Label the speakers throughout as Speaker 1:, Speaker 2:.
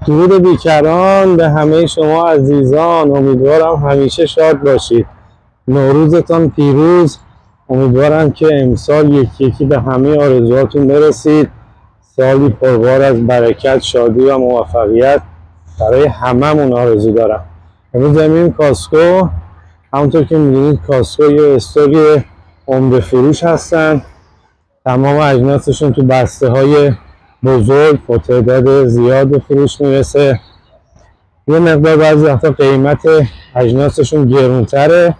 Speaker 1: درود بیکران به همه شما عزیزان. امیدوارم همیشه شاد باشید. نوروزتان پیروز. امیدوارم که امسال یکی یکی به همه آرزوهاتون برسید. سالی پربار از برکت، شادی و موفقیت برای هممون آرزو دارم. امروز میریم کاسکو. همونطور که میدونید کاسکو یه استوری عمده فروش هستن. تمام اجناسشون تو بسته های بزرگ با تعداد زیاد به فروش میرسه. یه مقدار بعضی وقتا قیمت اجناسشون گرونتره.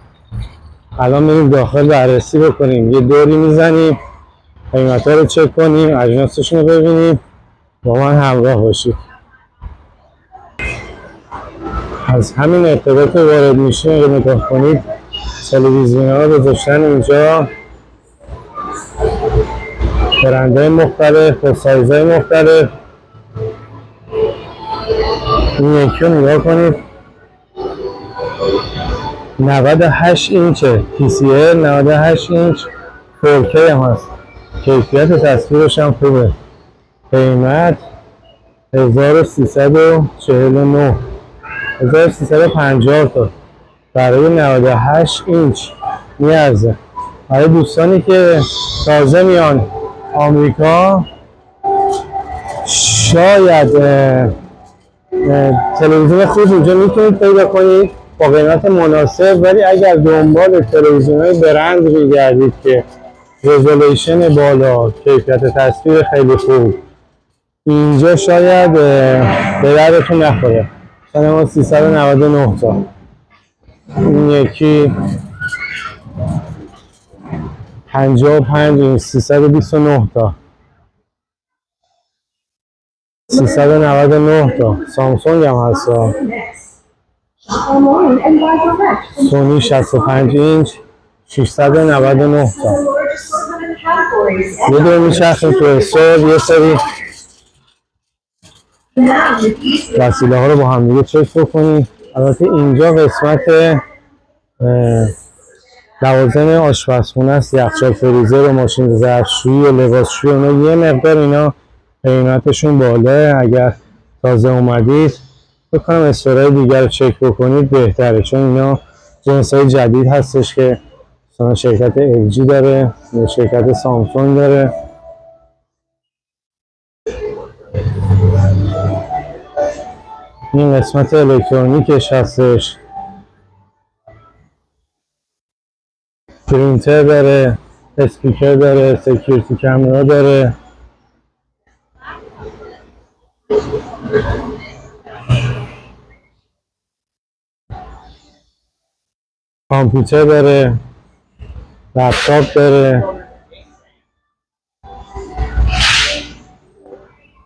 Speaker 1: الان میریم داخل بررسی بکنیم، یه دوری میزنیم، قیمت ها رو چک کنیم، اجناسشون رو ببینیم. با من همراه باشید. از همین ابتدا که وارد میشیم اگه نگاه کنید تلویزیون ها گذاشتن اینجا، برندهای مختلف با سایزهای مختلف. این یکی رو نگاه کنید، 98 اینچه TCL، 98 اینچ 4K هم هست. کیفیت تصویرش هم خوبه. قیمت 1349 1350 تا برای 98 اینچ میارزه. برای دوستانی که تازه میان آمریکا، شاید تلویزیون خوب اینجا میتونید پیدا کنید با قیمت مناسب، ولی اگر دنبال تلویزیون‌های برند میگردید که رزولوشن بالا، کیفیت تصویر خیلی خوب، اینجا شاید به دردتون نخوره. مثلا 399 تا. این یکی 55 اینچ 329 تا، 399 تا. سامسونگ هم هست. سونی 65 اینچ 699 تا. یه دور میچرخیم تو استور، یه سری وسیله ها رو با هم دیگه چک بکنیم. البته اینجا قسمت لوازم آشپزخونه است، یخچال، فریزر و ماشین ظرفشویی و لباسشویی، اونا یه مقدار اینا قیمتشون بالا. اگر تازه اومدید بکنم استورهای دیگر رو چک بکنید بهتره، چون اینا جنسای جدید هستش که مثلا شرکت LG داره، شرکت سامسونگ داره. این قسمت الکترونیکش هستش، پرینتر داره، اسپیکر داره، سکیوریتی کامera داره، کامپیوتر داره، لپتاپ داره.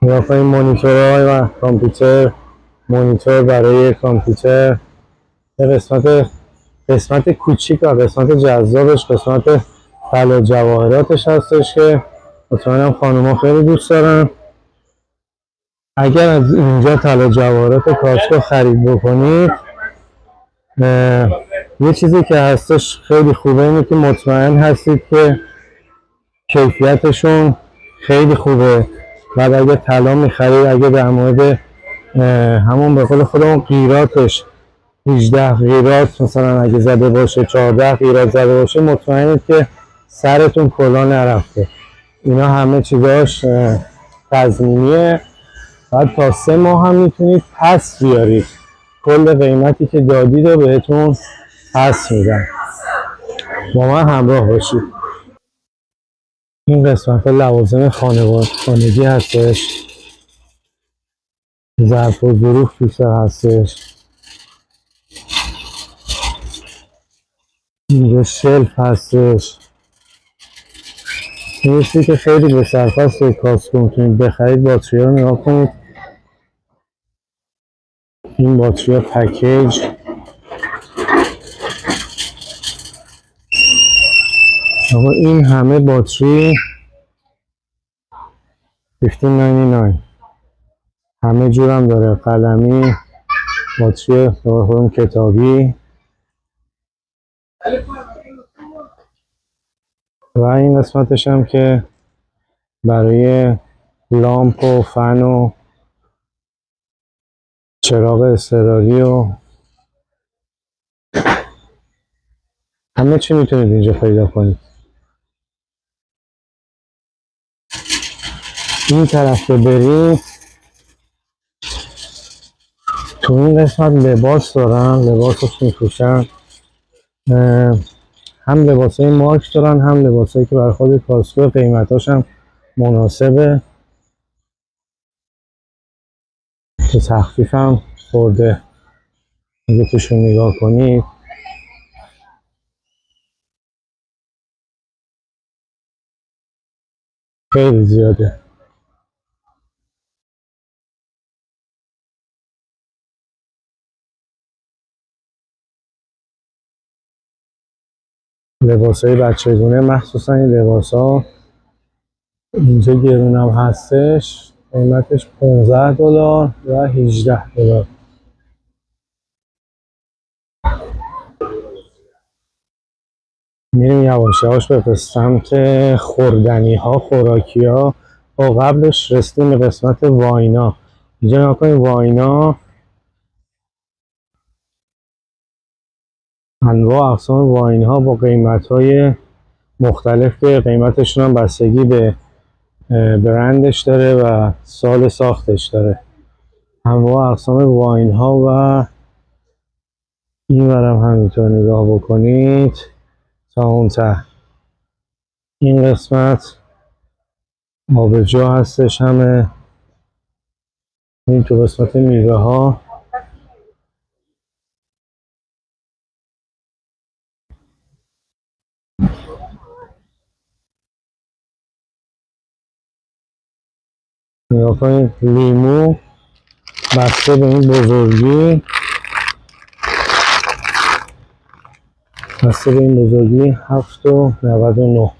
Speaker 1: نگاه کنید مانیتورهای و کامپیوتر، مانیتور برای کامپیوتر. قسمت کوچیک و قسمت جذابش قسمت طلا جواهراتش هستش که مطمئنم خانوما خیلی دوست دارن. اگر از اینجا طلا جواهرات کاسکو خرید بکنید، یه چیزی که هستش خیلی خوبه اینه که مطمئن هستید که کیفیتشون خیلی خوبه. بعد اگه طلا میخرید، اگه در مورد همون به قول خودمون قیراتش 18 قیرات مثلا اگه زده باشه، 14 قیرات زده باشه، مطمئنید که سرتون کلا نرفته. اینا همه چیزاش تضمینیه. بعد تا 3 ماه هم میتونید پس بیارید، کل قیمتی که دادید رو بهتون پس میدن. با من همراه باشید. این قسمت لوازم خانگی هستش، ظرف و ظروف توش هستش. اینجا شلف هستش. این چیزی که خیلی به صرف هست توی کاسکو میتونید بخرید. باتری ها رو نگاه کنید. این باتری ها پکیج. اما این همه باتری 1599. همه جور هم داره، قلمی، باتری خودم کتابی. و این قسمتش هم که برای لامپ و فن و چراغ اضطراری و همه چی میتونید اینجا پیدا کنید. این طرف رو برید، تو این قسمت لباس دارن، لباسش میفروشن، هم لباسای مارک دارن هم لباسایی که برای خود کاسکو، قیمتاش هم مناسبه، که تخفیف هم خورده. اگه توشون نگاه کنید خیلی زیاده. لباسای بچگونه، مخصوصا این لباسا اینجا گرون هم هستش، قیمتش $15 و $18. میریم یواش یواش به سمت خوردنی ها، خوراکی ها. و قبلش رسیدیم به قسمت واینا. اینجا نکنیم واینا انواع اقسام واین ها با قیمت های مختلف که قیمتشون هم بستگی به برندش داره و سال ساختش داره. انواع اقسام واین ها و این ورم همینطور نگاه بکنید تا اون ته. این قسمت آبجو هستش، همه این تو قسمت میوه ها. نگاه کنید لیمو بسته به این بزرگی، بسته به این بزرگی $7.99.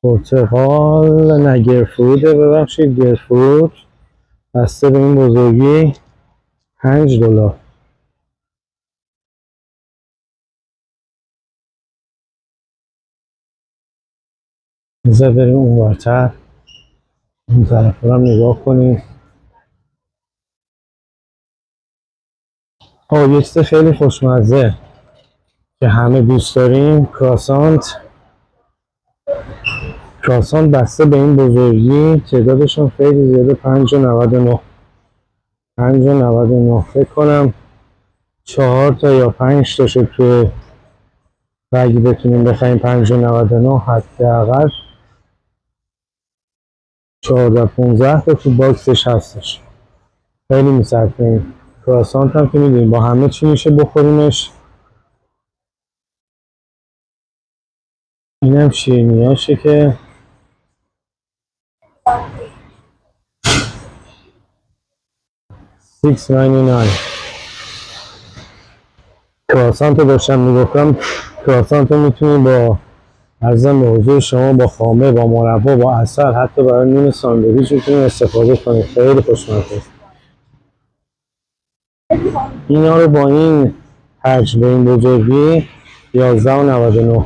Speaker 1: پرتقال نه گرفروده، ببخشید گرفرود، بسته به این بزرگی $5. بذار بریم اون ورتر، اون طرف رو هم نگاه کنیم. یه چیز خیلی خوشمزه که همه دوست داریم، کراسانت. کراسانت بسته به این بزرگی، تعدادشون خیلی زیاده، $5.99. $5.99 فکر کنم 4 تا یا 5 تا شد تو، و اگه بتونیم بخریم $5.99 حداقل 14-15 تا تو باکسش هستش. خیلی می‌صرفیم. کراسانت هم که میدونیم با همه چی میشه بخوریمش. اینم شیرینیاشه که $6.99. کراسانت رو داشتم میگفتم، کراسانت رو میتونید با عرضم به حضور شما با خامه، با مربا، با عسل، حتی برای نون ساندویچ میتونید استفاده کنید. خیلی خوشمزه. اینا رو با این حجم، به این بزرگی $11.99.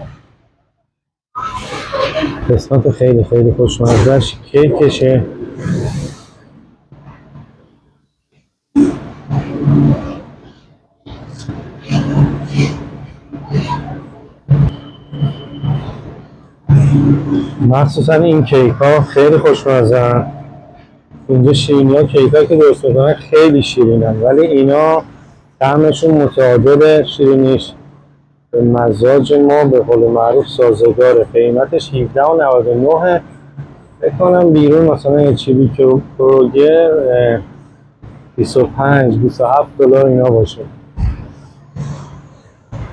Speaker 1: قسمت خیلی خیلی خوشمزه‌اش کیکشه. مخصوصا این کیک ها خیلی خوشمزه. اینجا شیرینی ها، کیک ها که درست میکنن خیلی شیرینن، ولی اینا طعمشون متعادل، شیرینیش به مزاج ما به قول معروف سازگاره. قیمتش $17.99. فکر کنم بیرون مثلا یه چیبی که پروگر $25-27 اینا باشه.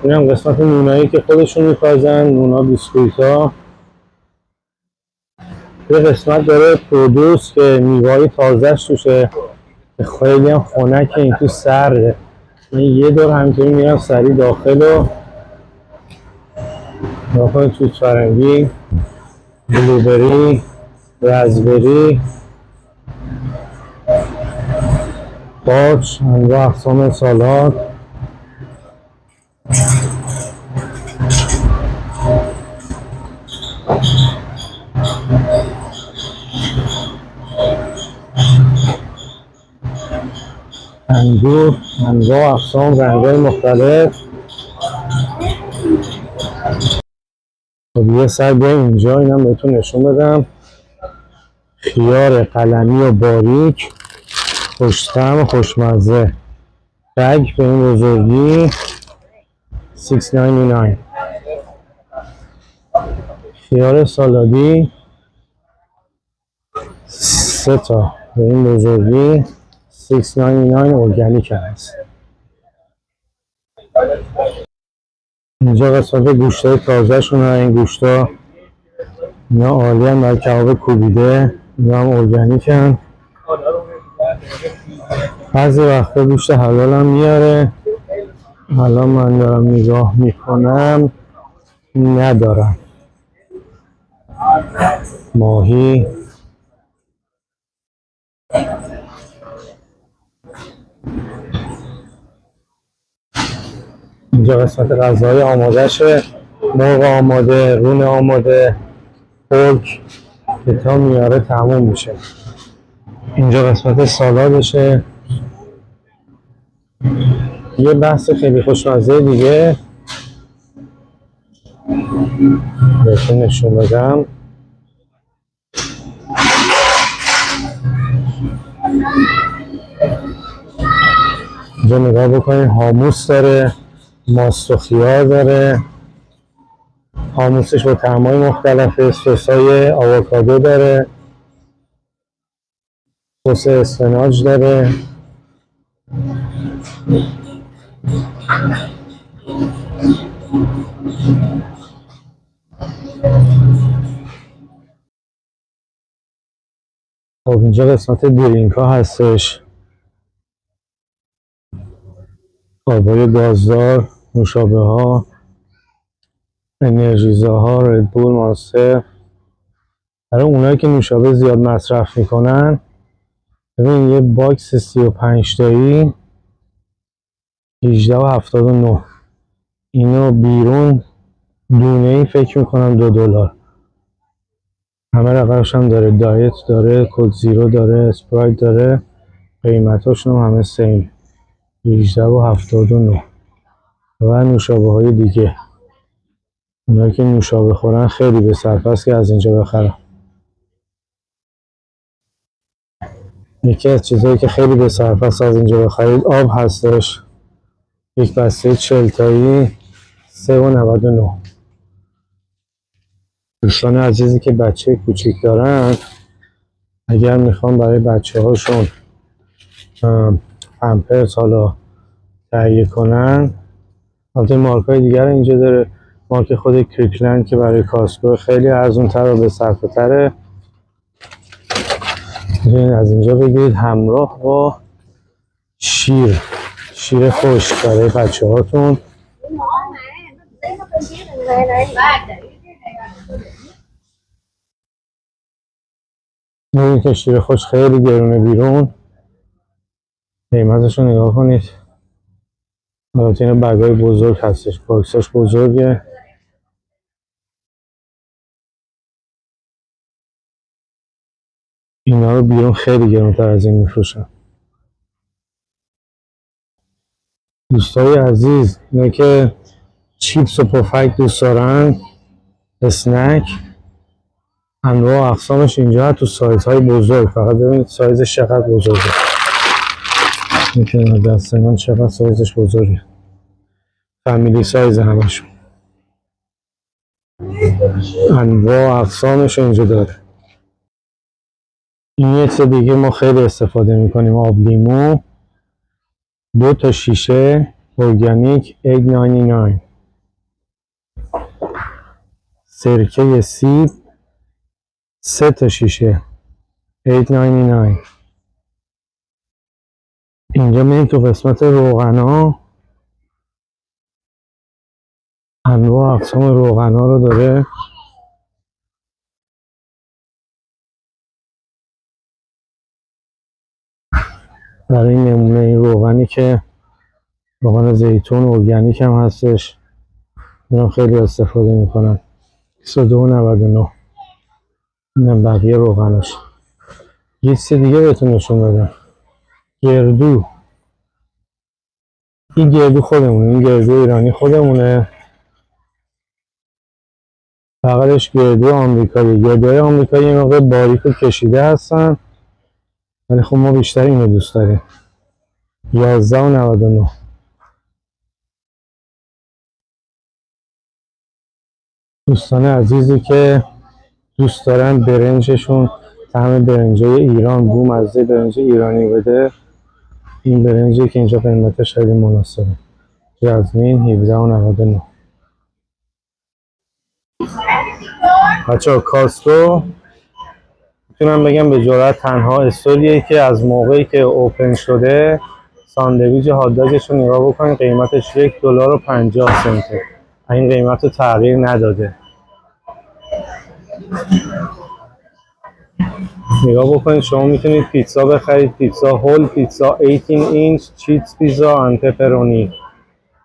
Speaker 1: این هم قسمت نونایی که خودشون میپزن، نونا، بیسکویت ها. یه قسمت داره پرودوس که میوه‌های تازه‌ش توشه، خیلی هم خنکه، این تو سرده. من یه دور همینطوری میرم سریع داخل و داخل توت فرنگی، بلوبری، رزبری، قارچ، انواع اقسام سالاد. انگور انواع اقسام رنگ‌های مختلف. خب یه سر بیایم اینجا اینم بهتون نشون بدم. خیار قلمی و باریک، خوش‌طعم و خوشمزه، بگ به این بزرگی 6.99. خیار سالادی 3 تا به این بزرگی 6.99 ارگانیک هست. اینجا قسمت گوشتای تازه شونه. این گوشتا اینا عالی هم برای کباب کوبیده، اینا هم ارگانیک هم. بعضی وقتا گوشت حلال هم میاره. الان من دارم نگاه میکنم ندارم. ماهی اینجا قسمت غذای آماده شه. مرغ آماده، رون آماده، پورک که تا میاره تموم میشه. اینجا قسمت سالادشه. یه بحث خیلی خوشمزه دیگه بهتون نشون بدم. اینجا نگاه بکنید، هاموس داره، ماست و خیار داره. هاموسش با طعم‌های مختلفه. سسای آووکادو داره، سس اسفناج داره. خب اینجا قسمت درینک ها هستش. آبای گازدار، نوشابه ها، انرژیزا ها، ردبول، مانستر. برای اونایی که نوشابه زیاد مصرف میکنن، ببین یه باکس 35 تایی 18.79. اینو بیرون دونه ای فکر میکنم $2. همه رقمش هم داره، دایت داره، کد زیرو داره، اسپرایت داره. قیمتاشون هم همه سیم 18.79. و نوشابه های دیگه، اونایی که نوشابه خورن خیلی به سرپست که از اینجا بخرن. یکی از چیزهایی که خیلی به سرپست از اینجا بخرید آب هستش. یک بسته 40 تایی 3.99. دوستان عزیزی که بچه کوچیک دارن، اگر میخوان برای بچه هاشون پمپرز حالا تهیه کنن، البته مارک های دیگر اینجا داره. مارک خود کریکلند که برای کاسکو خیلی ارزون تر و به صرفه تره، میتونید از اینجا بگیرید همراه با شیر خشک برای بچه هاتون. میدونید که شیر خشک خیلی گرونه بیرون. قیمتش رو نگاه کنید. البته این بگای بزرگ هستش، باکساش بزرگه. اینا رو بیرون خیلی گرونتر از این میفروشن. دوستای عزیز، اینا که چیپس و پفک دوست دارن، اسنک انواع اقسامش اینجا تو سایزهای بزرگ. فقط ببینید سایزش چقدر بزرگه. این کنار دست من چقدر سایزش بزرگه. فامیلی سایز همشون. انواع اقسامش اینجا داره. این یه چیز دیگه ما خیلی استفاده میکنیم، آب لیمو. 2 تا شیشه ارگانیک 8.99. سرکه سیب 3 تا شیشه 8.99. اینجا میریم تو قسمت روغنا. انواع اقسام روغنا رو داره. برای نمونه این روغنی که روغن زیتون ارگانیک هم هستش، اینم خیلی استفاده میکنن 22.99. اینم بقیه روغناش. یه چیز دیگه بهتون نشون بدم. گردو این گردو خودمونه، این گردو ایرانی خودمونه، بغلش گردو آمریکایی. گردوهای آمریکایی یه موقع باریک و کشیده هستن، ولی خب ما بیشتر اینو دوست داریم. 11.99. دوستان عزیزی که دوست دارن برنجشون طعم برنجای ایران، بو مزه برنج ایرانی بده، این برنجی که اینجا قیمتش خیلی مناسبه. جزمین 17.99. بچه‌ها کاسترو میتونم بگم به جرات تنها استوریه که از موقعی که اوپن شده ساندویچ هاتداگش رو نگاه بکنید، قیمتش $1.50. این قیمت رو تغییر نداده. نگاه بکنید، شما میتونید پیتزا بخرید، پیتزا هول، پیتزا 18 اینچ، چیز پیتزا and pepperoni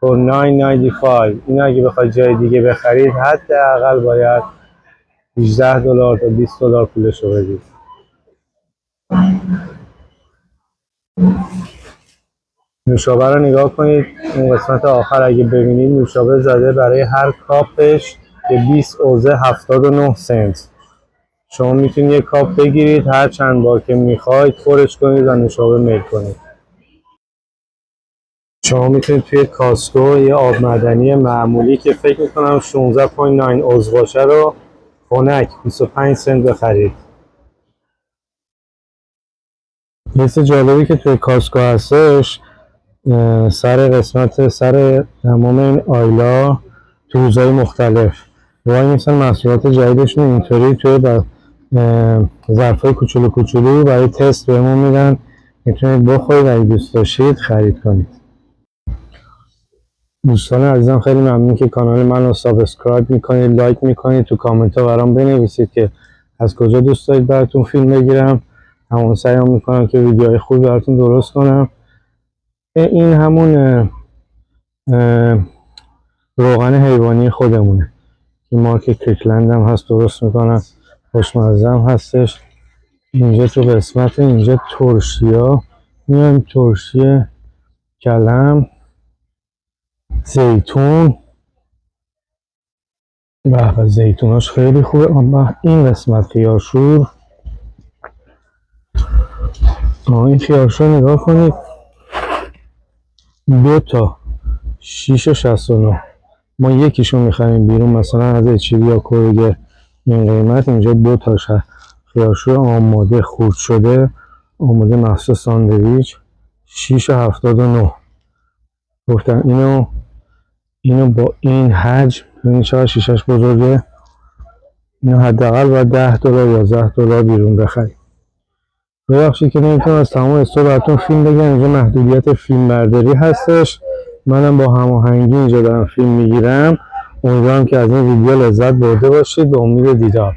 Speaker 1: for $9.95. این اگه بخواید جای دیگه بخرید حداقل باید $18 تا $20 پولش رو بدید. نوشابه رو نگاه کنید، این قسمت آخر اگه ببینید نوشابه زده برای هر کاپش که 20 اوزه 79 سنت. شما میتونید یک کاپ بگیرید، هر چند بار که میخواید پرش کنید و نوشابه میل کنید. شما میتونید توی کاسکو یه آب معدنی معمولی که فکر میکنم 16.9 اوز باشه رو خنک 25 سنت بخرید. یه چیز جالبی که توی کاسکو هستش، سر قسمت سر تمام این آیلا تو روزهای مختلف وای میسن محصولات جدیدشون اینطوری توی ظرفای کوچولو کوچولو برای تست بهمون میدن، میتونید بخورید اگه دوست داشتید خرید کنید. دوستان عزیزم خیلی ممنون که کانال من رو سابسکرایب میکنید، لایک میکنید، تو کامنت ها برام بنویسید که از کجا دوست دارید براتون فیلم بگیرم. همون سعیم میکنم که ویدیوهای خوب براتون درست کنم. این همون روغن حیوانی خودمونه که مارک کریکلند هم هست، درست میکنم، خوشمزه هم هستش. اینجا تو قسمت اینجا ترشیا میایم، ترشی کلم، زیتون و زیتوناش خیلی خوبه. اما این قسمت خیارشور، این خیارشور نگاه کنید، 2 تا 6.69. ما یکیشو میخریم بیرون مثلا از اچیلی یا کورگه این قیمت، اینجا 2 تا خیارشور آماده خورد شده، آماده مخصوص ساندویچ 6.79. گفتم اینو با این حجم ببینید چقدر شیشش بزرگه، اینو حداقل باید $10 یا $11 بیرون بخرید. ببخشید که نمیتونم از تمام استور براتون فیلم بگم، اینجا محدودیت فیلم برداری هستش، منم با هماهنگی اینجا دارم فیلم میگیرم. امیدوارم که از این ویدیو لذت برده باشید. به امید دیدار.